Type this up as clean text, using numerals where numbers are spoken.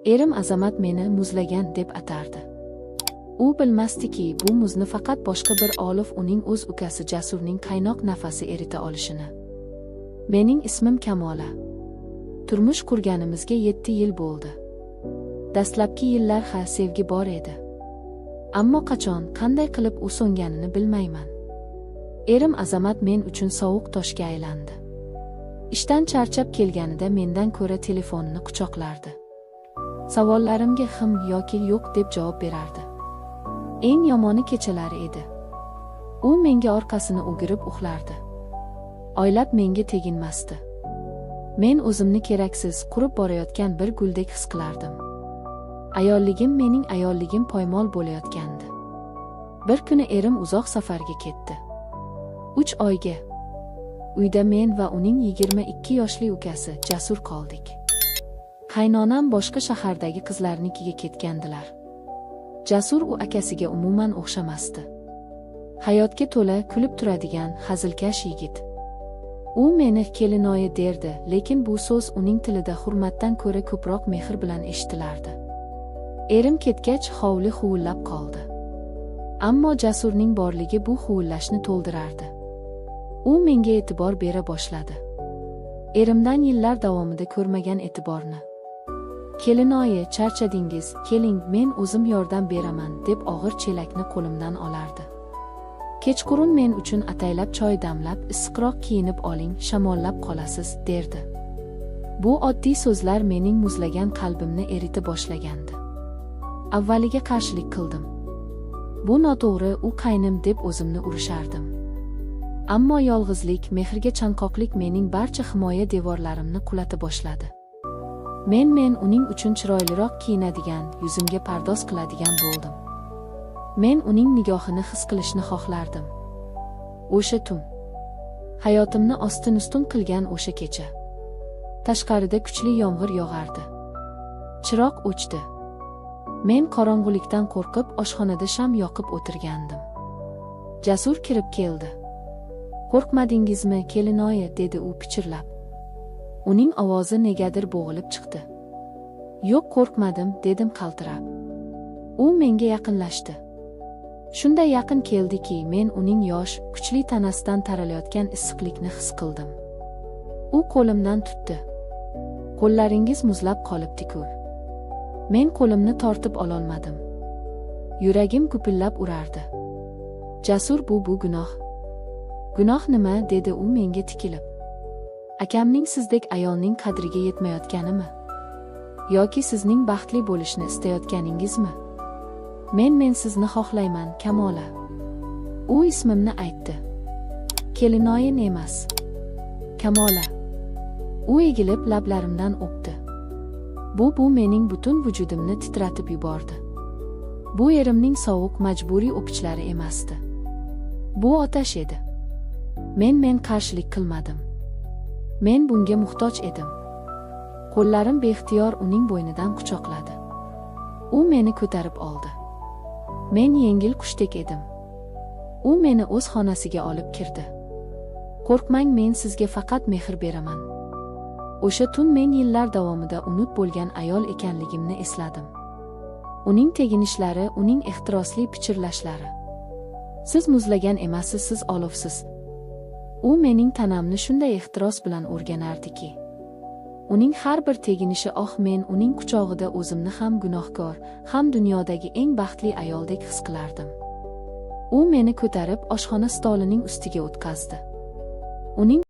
Erim Azamat meni muzlagan deb atardi. U bilmasdiki, bu muzni faqat boshqa bir olif uning o'z ukasi Jasurning qaynoq nafasi erita olishini. Mening ismim Kamola. Turmush qurganimizga 7 yil bo'ldi. Dastlabki yillar sevgi bor edi. Ammo qachon, qanday qilib u so'nganini bilmayman. Erim Azamat men uchun sovuq toshga aylandi. Ishdan charchab kelganida mendan ko'ra telefonini quchoqlardi. Savollarimga him yoki yo'q deb javob berardi. Eng yomoni kechalari edi. U menga orqasini o'girib uxlardi. Oylab menga teginmasdi. Men o'zimni keraksiz, qurib borayotgan bir guldek his qilardim. Ayolligim mening ayolligim poymol bo'layotgandi. Bir kuni erim uzoq safarga ketdi. 3 oyga. Uyda men va uning 22 yoshli ukasi Jasur qoldik. Qaynonam boshqa shahardagi qizlarnikiga ketgandilar. Jasur u akasiga umuman o'xshamasdi. Hayotga to'la kulib turadigan hazilkash yigit. U meni kelinoyi derdi, lekin bu so'z uning tilida hurmatdan ko'ra ko'proq mehr bilan eshitilardi. Erim ketgach hovli huvillab qoldi. Ammo Jasurning borligi bu huvillashni to'ldirardi. U menga e'tibor bera boshladi. Erimdan yillar davomida ko'rmagan e'tiborni. Kelinoyi, charchadingiz, keling, men o'zim yordam beraman deb og'ir chelakni qo'limdan olardi. Kechqurun men uchun ataylab choy damlab, issiqroq kiyinib oling, shamollab qolasiz, derdi. Bu oddiy so'zlar mening muzlagan qalbimni erita boshlagandi. Avvaliga qarshilik qildim. Bu noto'g'ri, u qaynim deb o'zimni urishardim. Ammo yolg'izlik, mehrga chanqoqlik mening barcha himoya devorlarimni qulata boshladi. Men uning uchun chiroyliroq kiyinadigan, yuzimga pardoz qiladigan bo'ldim. Men uning nigohini his qilishni xohlardim. O'sha tun, hayotimni ostin-ustun qilgan o'sha kecha. Tashqarida kuchli yomg'ir yog'ardi. Chiroq o'chdi. Men qorong'ulikdan qo'rqib oshxonada sham yoqib o'tirgandim. Jasur kirib keldi. "Qo'rqmadingizmi, kelinoyi?" dedi u pichirlab. Uning ovozi negadir bo'g'ilib chiqdi. "Yo'q, qo'rqmadim", dedim qaltirab. U menga yaqinlashdi. Shunday yaqin keldiki, men uning yosh, kuchli tanasidan taralayotgan issiqlikni his qildim. U qo'limdan tutdi. "Qo'llaringiz muzlab qolibdi-ku." Men qo'limni tortib ololmadim. Yuragim gupillab urardi. "Jasur, bu gunoh." "Gunoh nima?" dedi u menga tikilib. "Akamning sizdek ayolning qadriga yetmayotganimi? Yoki sizning baxtli bo'lishni istayotganingizmi?" Men sizni xohlayman, Kamola." U ismimni aytdi. "Kelinoyin emas, Kamola." U egilib lablarimdan o'pdi. Bu mening butun vujudimni titratib yubordi. Bu erimning sovuq, majburiy o'pichlari emasdi. Bu otash edi. Men qarshilik qilmadim. Men bunga muhtoj edim. Qo'llarim beixtiyor uning bo'ynidan quchoqladi. U meni ko'tarib oldi. Men yengil qushdek edim. U meni o'z xonasiga olib kirdi. "Qo'rqmang, men sizga faqat mehr beraman." O'sha tun men yillar davomida unut bo'lgan ayol ekanligimni esladim. Uning teginishlari, uning ehtirosli pichirlashlari. "Siz muzlagan emassiz, siz olovsiz." U mening tanamni shunday ehtiros bilan o'rganardiki, uning har bir teginishi men uning quchog'ida o'zimni ham gunohkor, ham dunyodagi eng baxtli ayoldek his qilardim. U meni ko'tarib oshxona stolining ustiga o'tkazdi. Uning